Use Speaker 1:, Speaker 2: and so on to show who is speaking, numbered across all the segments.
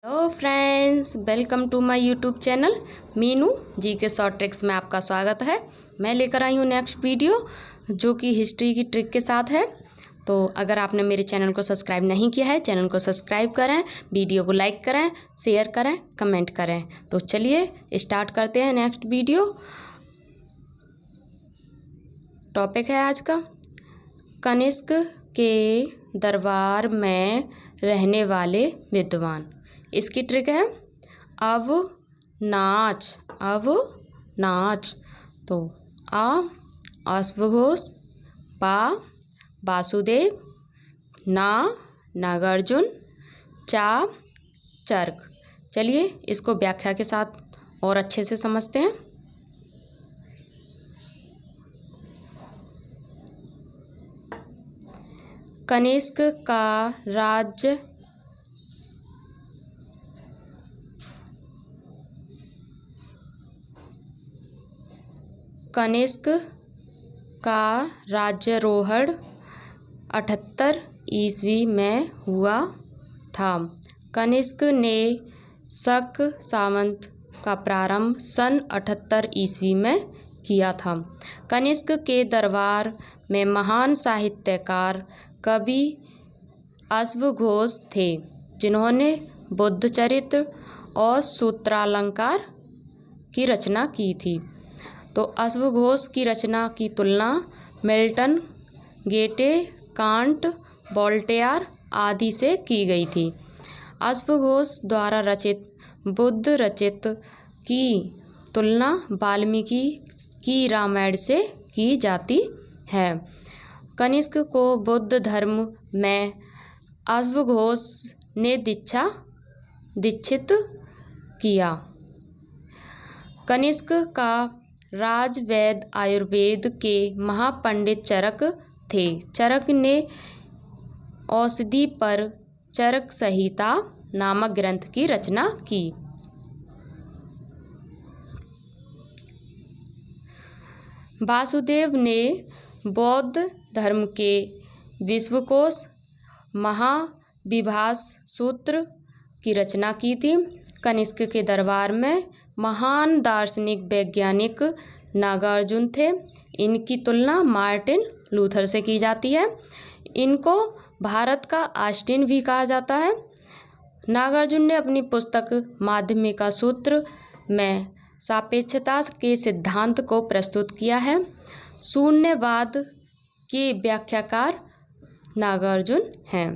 Speaker 1: Hello friends, welcome to my YouTube channel Meenu ji के short tricks में आपका स्वागत है। मैं लेकर आई हूँ नेक्स्ट वीडियो जो कि हिस्ट्री की ट्रिक के साथ है। तो अगर आपने मेरे चैनल को सब्सक्राइब नहीं किया है, चैनल को सब्सक्राइब करें, वीडियो को लाइक करें, शेयर करें, कमेंट करें। तो चलिए स्टार्ट करते हैं नेक्स्ट वीडियो। टॉपिक है आज का कनिष्क के दरबार में रहने वाले विद्वान। इसकी ट्रिक है अब नाच। तो अश्वघोष, बा वासुदेव, नागार्जुन, चरक। चलिए इसको व्याख्या के साथ और अच्छे से समझते हैं। कनिष्क का राज्य कनिष्क का राज्यारोहण 78 ईस्वी में हुआ था। कनिष्क ने शक सामंत का प्रारंभ सन 78 ईस्वी में किया था। कनिष्क के दरबार में महान साहित्यकार कवि अश्वघोष थे, जिन्होंने बुद्ध चरित्र और सूत्रालंकार की रचना की थी। तो अश्वघोष की रचना की तुलना मिल्टन, गेटे, कांट, वोल्टेयर आदि से की गई थी। अश्वघोष द्वारा रचित बुद्ध रचित की तुलना वाल्मीकि की रामायण से की जाती है। कनिष्क को बुद्ध धर्म में अश्वघोष ने दीक्षित किया। कनिष्क का राजवैद्य आयुर्वेद के महापंडित चरक थे। चरक ने औषधि पर चरक संहिता नामक ग्रंथ की रचना की। वासुदेव ने बौद्ध धर्म के विश्वकोश महाविभास सूत्र की रचना की थी। कनिष्क के दरबार में महान दार्शनिक वैज्ञानिक नागार्जुन थे। इनकी तुलना मार्टिन लूथर से की जाती है। इनको भारत का आइंस्टीन भी कहा जाता है। नागार्जुन ने अपनी पुस्तक माध्यमिका सूत्र में सापेक्षता के सिद्धांत को प्रस्तुत किया है। शून्यवाद के व्याख्याकार नागार्जुन हैं।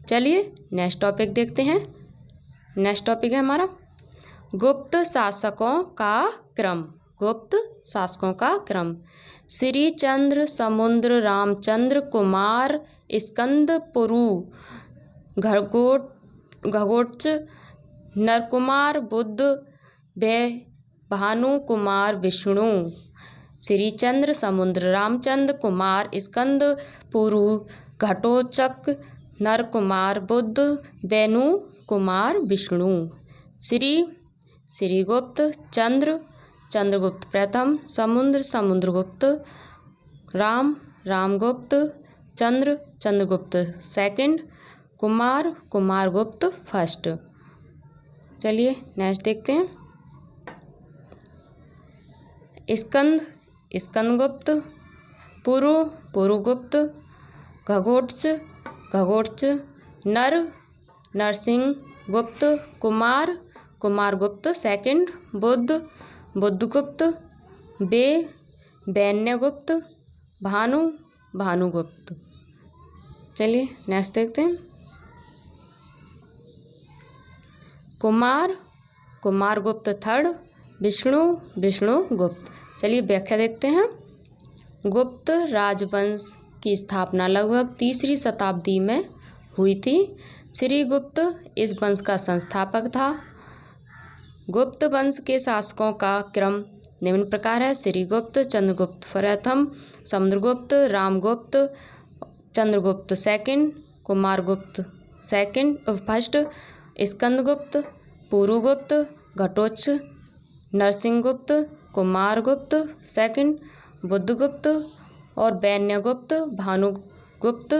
Speaker 1: चलिए नेक्स्ट टॉपिक देखते हैं। नेक्स्ट टॉपिक है हमारा गुप्त शासकों का क्रम। गुप्त शासकों का क्रम श्री चंद्र समुद्र रामचंद्र कुमार स्कंदपुरु घगोत्स नरकुमार बुद्ध भानु कुमार विष्णु। श्री चंद्र समुद्र रामचंद्र कुमार स्कंदपुरु घटोत्कच नरकुमार बुद्ध वेणु कुमार विष्णु। श्रीगुप्त चंद्रगुप्त प्रथम, समुद्रगुप्त, रामगुप्त, चंद्रगुप्त सेकंड, कुमारगुप्त फर्स्ट। चलिए नेक्स्ट देखते हैं। स्कंदगुप्त, पुरुगुप्त, घगोत्कच, नरसिंहगुप्त, कुमारगुप्त सेकंड, बुद्धगुप्त, वैन्यगुप्त, भानुगुप्त। चलिए नेक्स्ट देखते हैं। कुमारगुप्त थर्ड, विष्णुगुप्त। चलिए व्याख्या देखते हैं। गुप्त राजवंश की स्थापना लगभग 3री शताब्दी में हुई थी। श्रीगुप्त इस वंश का संस्थापक था। गुप्त वंश के शासकों का क्रम निम्न प्रकार है। श्रीगुप्त, चंद्रगुप्त प्रथम, Samudragupta, Ramagupta, Chandragupta second, Kumaragupta second first, Skandagupta, Purugupta, Ghatotkacha, Narasimhagupta, Kumaragupta second, Budhagupta और वैन्यगुप्त, भानुगुप्त,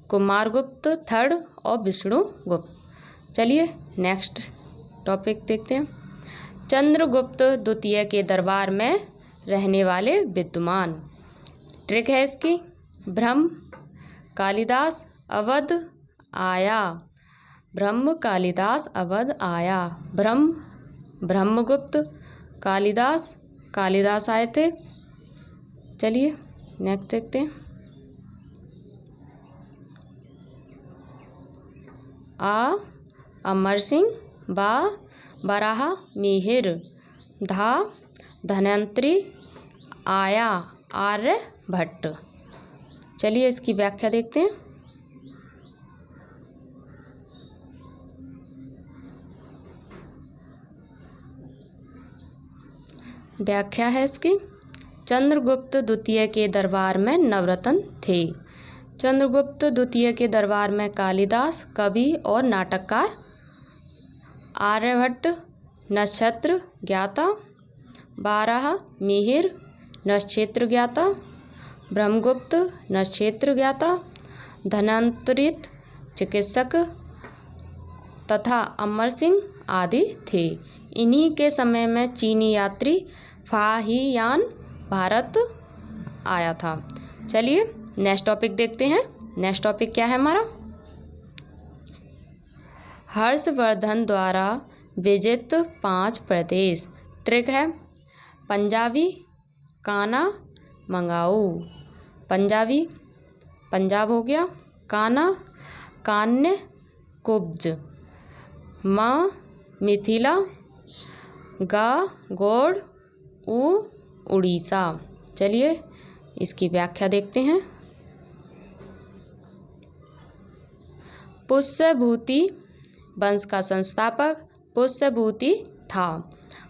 Speaker 1: कुमारगुप्त थर्ड और विष्णुगुप्त। चलिए नेक्स्ट टॉपिक देखते हैं। चंद्रगुप्त द्वितीय के दरबार में रहने वाले विद्वान। ट्रिक है इसकी। ब्रह्म कालिदास अवध आया। ब्रह्म कालिदास अवध आया। ब्रह्मगुप्त कालिदास आए थे। चलिए नेक्स्ट देखते हैं। अमर सिंह बा बराह मिहिर धा धन्वंतरी आया आर्यभट्ट। चलिए इसकी व्याख्या देखते हैं। व्याख्या है इसकी। चंद्रगुप्त द्वितीय के दरबार में नवरत्न थे। चंद्रगुप्त द्वितीय के दरबार में कालिदास कवि और नाटककार, आर्यभट्ट नक्षत्र ज्ञाता, बारह मिहिर नक्षत्र ज्ञाता, ब्रह्मगुप्त नक्षत्र ज्ञाता, धन्वंतरी चिकित्सक तथा अमर सिंह आदि थे। इन्हीं के समय में चीनी यात्री फाहियान भारत आया था। चलिए नेक्स्ट टॉपिक देखते हैं। नेक्स्ट टॉपिक क्या है हमारा? हर्षवर्धन द्वारा विजित 5 प्रदेश। ट्रिक है पंजाबी काना मंगाऊ। पंजाबी पंजाब हो गया, काना कान्य कुब्ज, माँ मिथिला, गा गोड़ उड़ीसा। चलिए इसकी व्याख्या देखते हैं। पुष्यभूति वंश का संस्थापक पुष्यभूति था।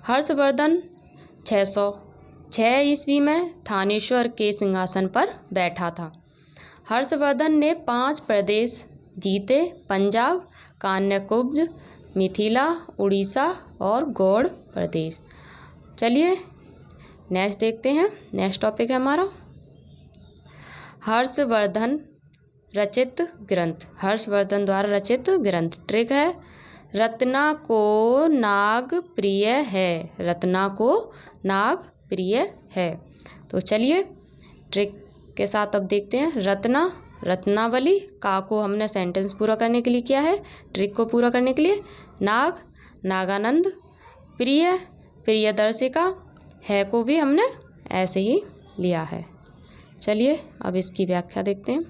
Speaker 1: हर्षवर्धन 606 ईस्वी में थानेश्वर के सिंहासन पर बैठा था। हर्षवर्धन ने 5 प्रदेश जीते: पंजाब, कान्यकुब्ज, मिथिला, उड़ीसा और गौड़ प्रदेश। चलिए नेक्स्ट देखते हैं। नेक्स्ट टॉपिक है हमारा हर्षवर्धन रचित ग्रंथ। हर्षवर्धन द्वारा रचित ग्रंथ। ट्रिक है रत्ना को नाग प्रिय है। रत्ना को नाग प्रिय है। तो चलिए ट्रिक के साथ अब देखते हैं। रत्नावली का को हमने सेंटेंस पूरा करने के लिए किया है, ट्रिक को पूरा करने के लिए। नाग नागानंद, प्रिय प्रियदर्शिका, है को भी हमने ऐसे ही लिया है। चलिए अब इसकी व्याख्या देखते हैं।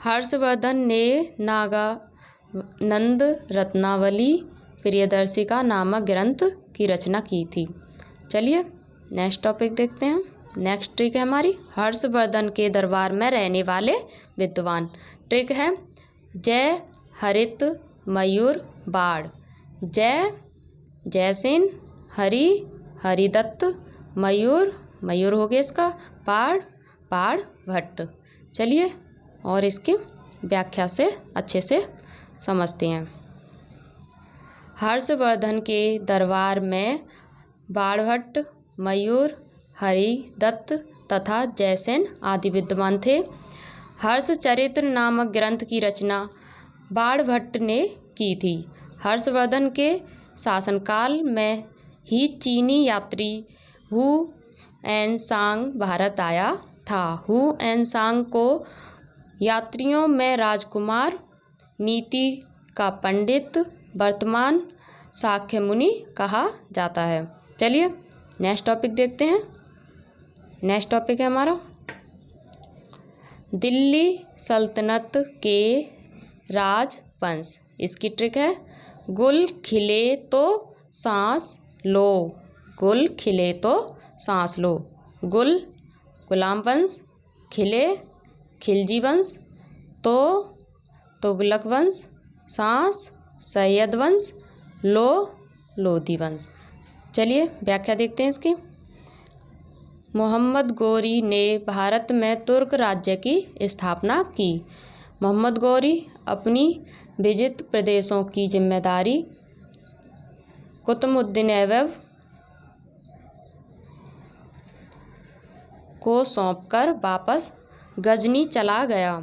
Speaker 1: हर्षवर्धन ने नागानंद रत्नावली प्रियदर्शिका नामक ग्रंथ की रचना की थी। चलिए नेक्स्ट टॉपिक देखते हैं। नेक्स्ट ट्रिक है हमारी हर्षवर्धन के दरबार में रहने वाले विद्वान। ट्रिक है जय हरित मयूर बाढ़। जय जयसेन, हरिदत्त, मयूर हो गया इसका, बाढ़ भट्ट। चलिए और इसकी व्याख्या से अच्छे से समझते हैं। हर्षवर्धन के दरबार में बाढ़भट्ट, मयूर, हरिदत्त तथा जयसेन आदि विद्वान थे। हर्षचरित्र नामक ग्रंथ की रचना बाढ़भट्ट ने की थी। हर्षवर्धन के शासनकाल में ही चीनी यात्री हुएनसांग भारत आया था। हुएनसांग को यात्रियों में राजकुमार, नीति का पंडित, वर्तमान शाक्य मुनि कहा जाता है। चलिए नेक्स्ट टॉपिक देखते हैं। नेक्स्ट टॉपिक है हमारा दिल्ली सल्तनत के राजवंश। इसकी ट्रिक है गुल खिले तो सांस लो। गुल खिले तो सांस लो। गुल गुलाम वंश, खिले खिलजी वंश, तो तुगलक वंश, सांस सैयद वंश, लोधी वंश। चलिए व्याख्या देखते हैं इसकी। मोहम्मद गौरी ने भारत में तुर्क राज्य की स्थापना की। मोहम्मद गौरी अपनी विजित प्रदेशों की जिम्मेदारी कुतुबुद्दीन ऐबक को सौंपकर वापस गजनी चला गया।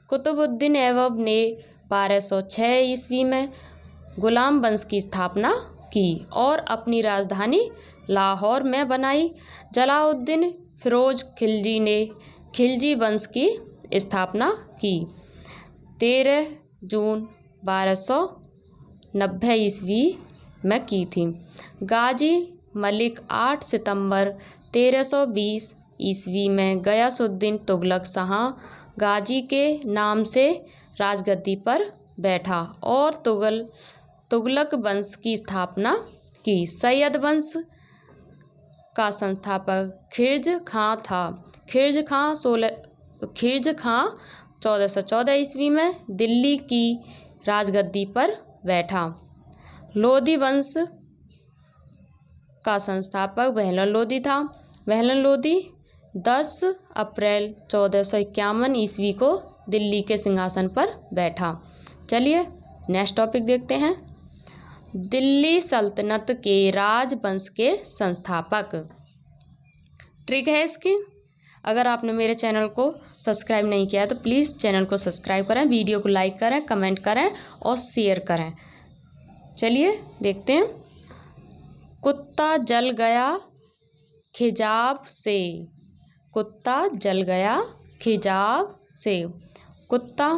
Speaker 1: कुतुबुद्दीन ऐबक ने 1206 ईस्वी में गुलाम वंश की स्थापना की और अपनी राजधानी लाहौर में बनाई। जलालुद्दीन फिरोज खिलजी ने खिलजी वंश की स्थापना की। 13 जून 1290 ईस्वी में की थी। गाजी मलिक 8 सितंबर 1320 ईस्वी में गयासुद्दीन तुगलक शाह गाजी के नाम से राजगद्दी पर बैठा और तुगलक वंश की स्थापना की। सैयद वंश का संस्थापक खिर्ज खां था। खिर्ज खां 1414 ईस्वी में दिल्ली की राजगद्दी पर बैठा। लोधी वंश का संस्थापक बहलोन लोधी था। बहलोन लोधी 10 अप्रैल 1451 ईस्वी को दिल्ली के सिंहासन पर बैठा। चलिए नेक्स्ट टॉपिक देखते हैं। दिल्ली सल्तनत के राजवंश के संस्थापक। ट्रिक है इसकी, अगर आपने मेरे चैनल को सब्सक्राइब नहीं किया तो प्लीज़ चैनल को सब्सक्राइब करें, वीडियो को लाइक करें, कमेंट करें और शेयर करें। चलिए देखते हैं। कुत्ता जल गया खिजाब से। कुत्ता जल गया खिजाब से। कुत्ता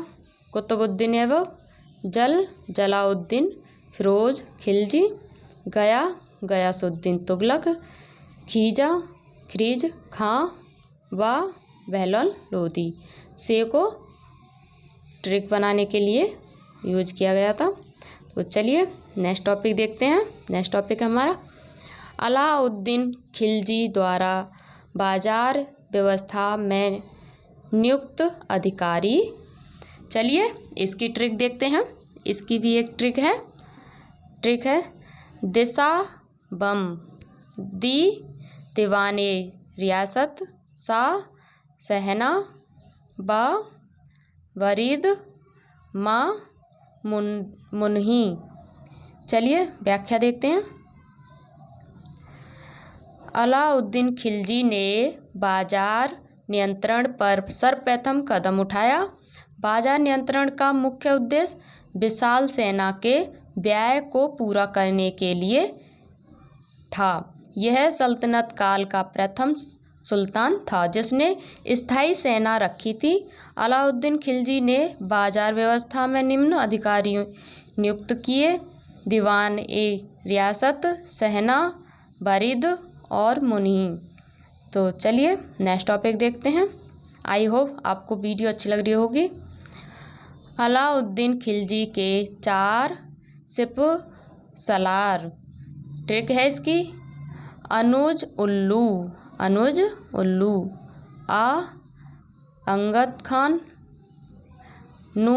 Speaker 1: कुतुबुद्दीन ऐबक। जल जलालुद्दीन फिरोज खिलजी। गया गयासुद्दीन तुगलक। खीजा खिर्ज खां व बहलोन लोधी। से को ट्रिक बनाने के लिए यूज किया गया था। तो चलिए नेक्स्ट टॉपिक देखते हैं। नेक्स्ट टॉपिक है हमारा अलाउद्दीन खिलजी द्वारा बाजार व्यवस्था में नियुक्त अधिकारी। चलिए इसकी ट्रिक देखते हैं। इसकी भी एक ट्रिक है दिशा बम दी दीवाने रियासत सा सहना ब वरीद माँ मुनही। चलिए व्याख्या देखते हैं। अलाउद्दीन खिलजी ने बाजार नियंत्रण पर सर्वप्रथम कदम उठाया। बाजार नियंत्रण का मुख्य उद्देश्य विशाल सेना के व्यय को पूरा करने के लिए था। यह सल्तनत काल का प्रथम सुल्तान था जिसने स्थायी सेना रखी थी। अलाउद्दीन खिलजी ने बाजार व्यवस्था में निम्न अधिकारी नियुक्त किए: दीवान ए रियासत, सहना, वरीद और मुनही। तो चलिए नेक्स्ट टॉपिक देखते हैं। आई होप आपको वीडियो अच्छी लग रही होगी। अलाउद्दीन खिलजी के 4 सिपह सलार। ट्रिक है इसकी अनुज उल्लू आ अंगद खान, नू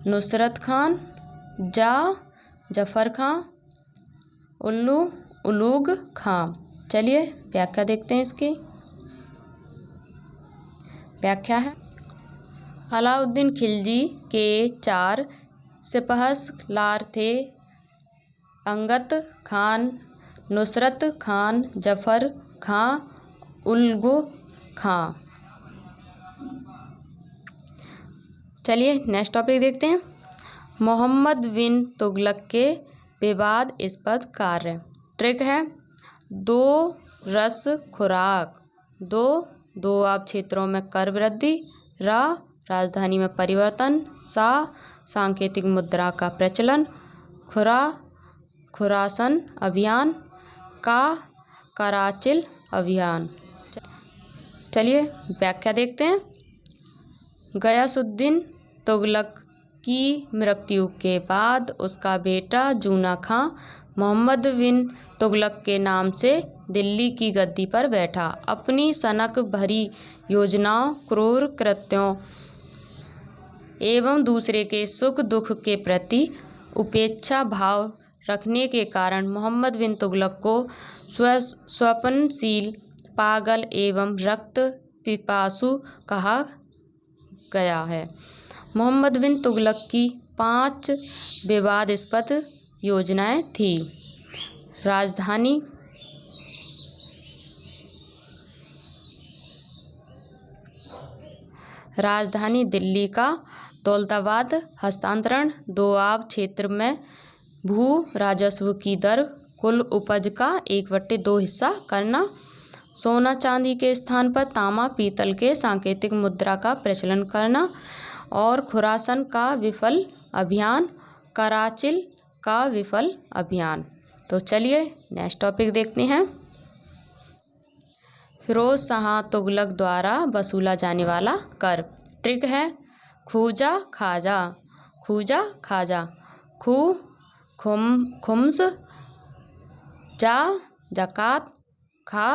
Speaker 1: नुसरत खान, जा जफर खां, उल्लू उलूग खां। चलिए व्याख्या देखते हैं। इसकी व्याख्या है अलाउद्दीन खिलजी के 4 सिपहसालार थे: अंगद खान, नुसरत खान, जफर खां, उलूग खां। चलिए नेक्स्ट टॉपिक देखते हैं। मोहम्मद बिन तुगलक के विवादास्पद कार्य। ट्रिक है 2 रस खुराक, 2 आब क्षेत्रों में कर वृद्धि, राजधानी में परिवर्तन, सांकेतिक मुद्रा का प्रचलन, खुरासन अभियान, कराचिल अभियान। चलिए व्याख्या देखते हैं। गयासुद्दीन तुगलक की मृत्यु के बाद उसका बेटा जूना खां मोहम्मद बिन तुगलक के नाम से दिल्ली की गद्दी पर बैठा। अपनी सनक भरी योजनाओं, क्रूर कृत्यों एवं दूसरे के सुख दुख के प्रति उपेक्षा भाव रखने के कारण मोहम्मद बिन तुगलक को स्वप्नशील, पागल एवं रक्त पिपासु कहा गया है। मोहम्मद बिन तुगलक की 5 विवादास्पद योजनाएं थी: राजधानी दिल्ली का दौलताबाद हस्तांतरण, दोआब क्षेत्र में भू राजस्व की दर कुल उपज का 1/2 हिस्सा करना, सोना चांदी के स्थान पर तांबा पीतल के सांकेतिक मुद्रा का प्रचलन करना और खुरासन का विफल अभियान, कराचिल का विफल अभियान। तो चलिए नेक्स्ट टॉपिक देखते हैं। फिरोज शाह तुगलक द्वारा वसूला जाने वाला कर। ट्रिक है खूजा खाजा, खूजा खाजा, खू खुम्स, जा जकात, खा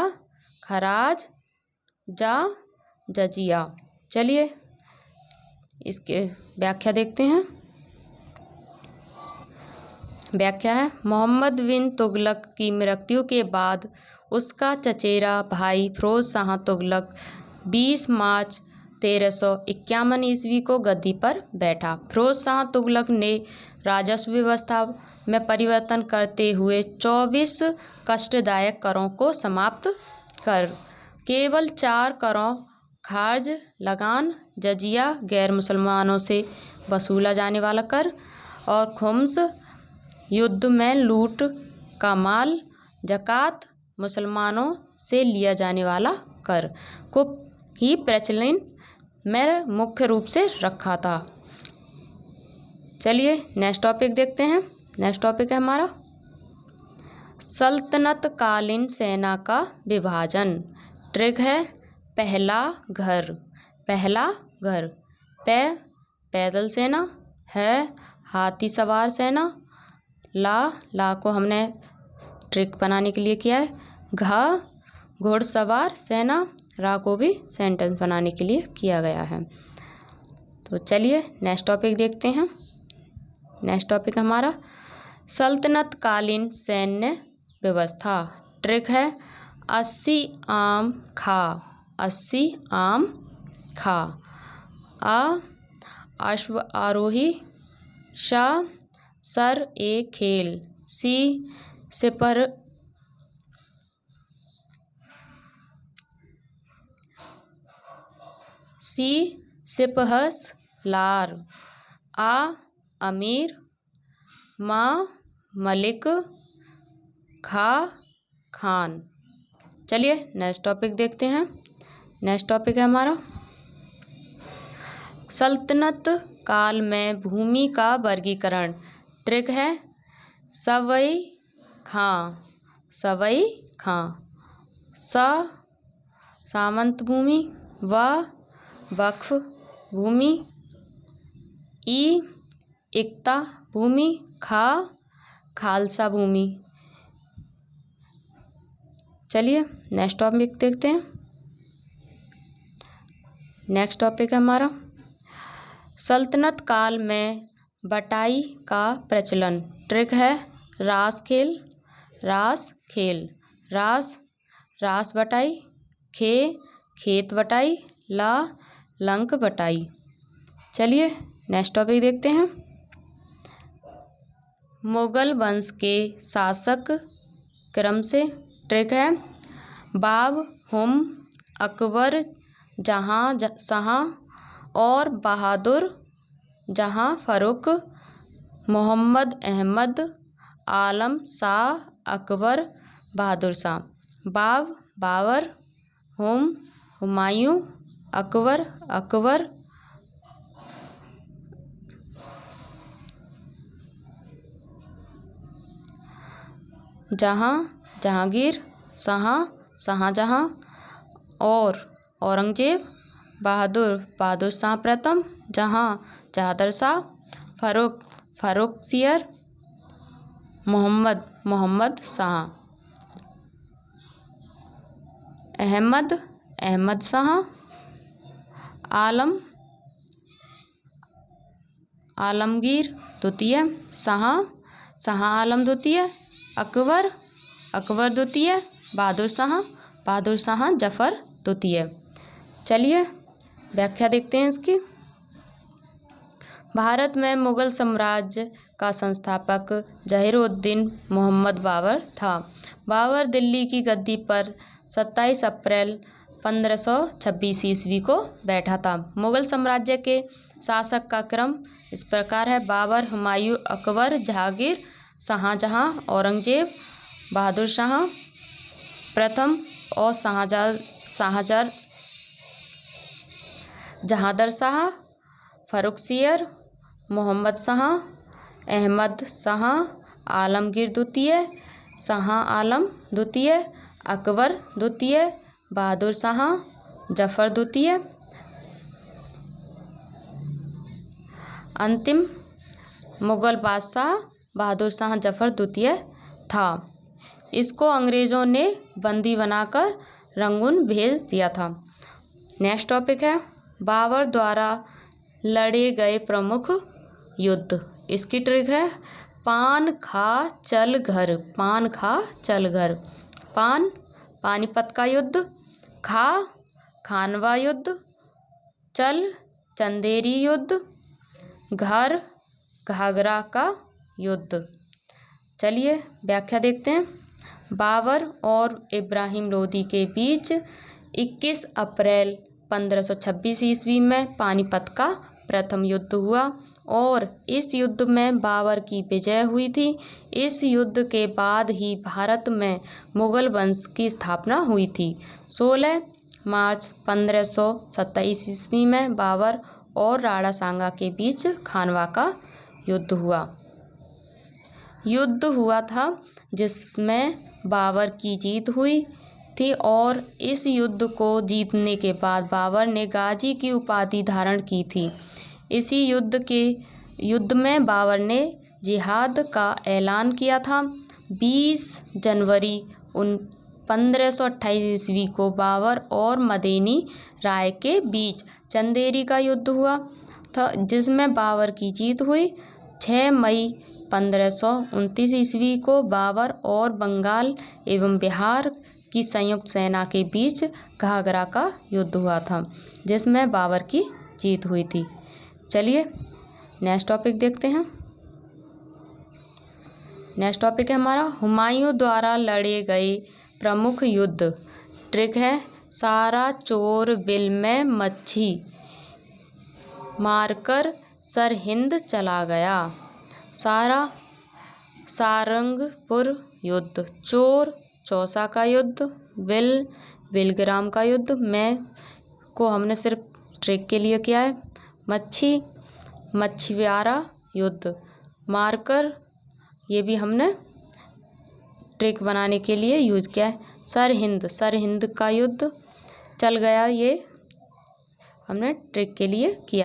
Speaker 1: खराज, जा जजिया। चलिए इसके व्याख्या देखते हैं। व्याख्या है मोहम्मद बिन तुगलक की मृत्यु के बाद उसका चचेरा भाई फिरोज शाह तुगलक 20 मार्च 1351 ईस्वी को गद्दी पर बैठा। फिरोज शाह तुगलक ने राजस्व व्यवस्था में परिवर्तन करते हुए 24 कष्टदायक करों को समाप्त कर केवल 4 करों खार्ज, लगान, जजिया गैर मुसलमानों से वसूला जाने वाला कर और खुम्स युद्ध में लूट का माल, जकात मुसलमानों से लिया जाने वाला कर को ही प्रचलन में मुख्य रूप से रखा था। चलिए नेक्स्ट टॉपिक देखते हैं। नेक्स्ट टॉपिक है हमारा सल्तनत कालीन सेना का विभाजन। ट्रिक है पहला घर, पहला घर, पैदल सेना, है हाथी सवार सेना, ला को हमने ट्रिक बनाने के लिए किया है, घा घुड़सवार सेना, रा को भी सेंटेंस बनाने के लिए किया गया है। तो चलिए नेक्स्ट टॉपिक देखते हैं। नेक्स्ट टॉपिक हमारा सल्तनत कालीन सैन्य व्यवस्था। ट्रिक है 80 आम खा, 80 आम खा, अश्व आरोही, शा सर ए खेल, सी सिपर सिपहस लार, अमीर, माँ मलिक, खा खान। चलिए नेक्स्ट टॉपिक देखते हैं। नेक्स्ट टॉपिक है हमारा सल्तनत काल में भूमि का वर्गीकरण। ट्रिक है सवई खां, सवई खां, सामंत भूमि, वक्फ भूमि, इक्ता भूमि, खालसा भूमि। चलिए नेक्स्ट टॉपिक देखते हैं। नेक्स्ट टॉपिक है हमारा सल्तनत काल में बटाई का प्रचलन। ट्रिक है रास खेल, रास खेल, रास बटाई, खेत बटाई, लंक बटाई। चलिए नेक्स्ट टॉपिक देखते हैं। मुगल वंश के शासक क्रम से। ट्रिक है बाब, हुम, अकबर, शाह और बहादुर जहाँ, फरुख, मोहम्मद, अहमद, आलम शाह, अकबर, बहादुर शाह। बाब बाबर, हुम हुमायूं, अकबर, जहांगीर, शाहजहां और औरंगजेब, बहादुर शाह प्रथम, जहादर शाह, फरुख सियर, मोहम्मद शाह, अहमद शाह, आलमगीर द्वितीय, शाह आलम द्वितीय, अकबर द्वितीय, बहादुर शाह जफर द्वितीय। चलिए व्याख्या देखते हैं इसकी। भारत में मुगल साम्राज्य का संस्थापक जहीरुद्दीन मोहम्मद बाबर था। बाबर दिल्ली की गद्दी पर 27 अप्रैल 1526 ईस्वी को बैठा था। मुगल साम्राज्य के शासक का क्रम इस प्रकार है: बाबर, हुमायूं, अकबर, जहांगीर, शाहजहां, औरंगजेब, बहादुर शाह प्रथम और जहांदर शाह, फर्रुखसियर, मोहम्मद शाह, अहमद शाह, आलमगीर द्वितीय, शाह आलम द्वितीय, अकबर द्वितीय, बहादुर शाह, जफर द्वितीय। अंतिम मुगल बादशाह बहादुर शाह जफर द्वितीय था। इसको अंग्रेजों ने बंदी बनाकर रंगून भेज दिया था। नेक्स्ट टॉपिक है बाबर द्वारा लड़े गए प्रमुख युद्ध। इसकी ट्रिक है पान खा चल घर। पान खा चल घर। पान पानीपत का युद्ध, खा खानवा युद्ध, चल चंदेरी युद्ध, घर घाघरा का युद्ध। चलिए व्याख्या देखते हैं। बाबर और इब्राहिम लोदी के बीच 21 अप्रैल 1526 ईस्वी में पानीपत का प्रथम युद्ध हुआ और इस युद्ध में बाबर की विजय हुई थी। इस युद्ध के बाद ही भारत में मुगल वंश की स्थापना हुई थी। 16 मार्च 1527 ईस्वी में बाबर और राणा सांगा के बीच खानवा का युद्ध हुआ था जिसमें बाबर की जीत हुई थी और इस युद्ध को जीतने के बाद बाबर ने गाजी की उपाधि धारण की थी। इसी युद्ध में बाबर ने जिहाद का ऐलान किया था। 20 जनवरी 1528 ईस्वी को बाबर और मदेनी राय के बीच चंदेरी का युद्ध हुआ था जिसमें बाबर की जीत हुई। 6 मई 1529 ईस्वी को बाबर और बंगाल एवं बिहार की संयुक्त सेना के बीच घाघरा का युद्ध हुआ था जिसमें बाबर की जीत हुई थी। चलिए नेक्स्ट टॉपिक देखते हैं। नेक्स्ट टॉपिक है हमारा हुमायूं द्वारा लड़े गए प्रमुख युद्ध। ट्रिक है सारा चोर बिल में मच्छी मारकर सरहिंद चला गया। सारा सारंगपुर युद्ध, चोर चौसा का युद्ध, बिलग्राम का युद्ध में को हमने सिर्फ ट्रिक के लिए किया है। मच्छी मछुआरा युद्ध, मारकर ये भी हमने ट्रिक बनाने के लिए यूज किया है। सरहिंद का युद्ध, चल गया ये हमने ट्रिक के लिए किया।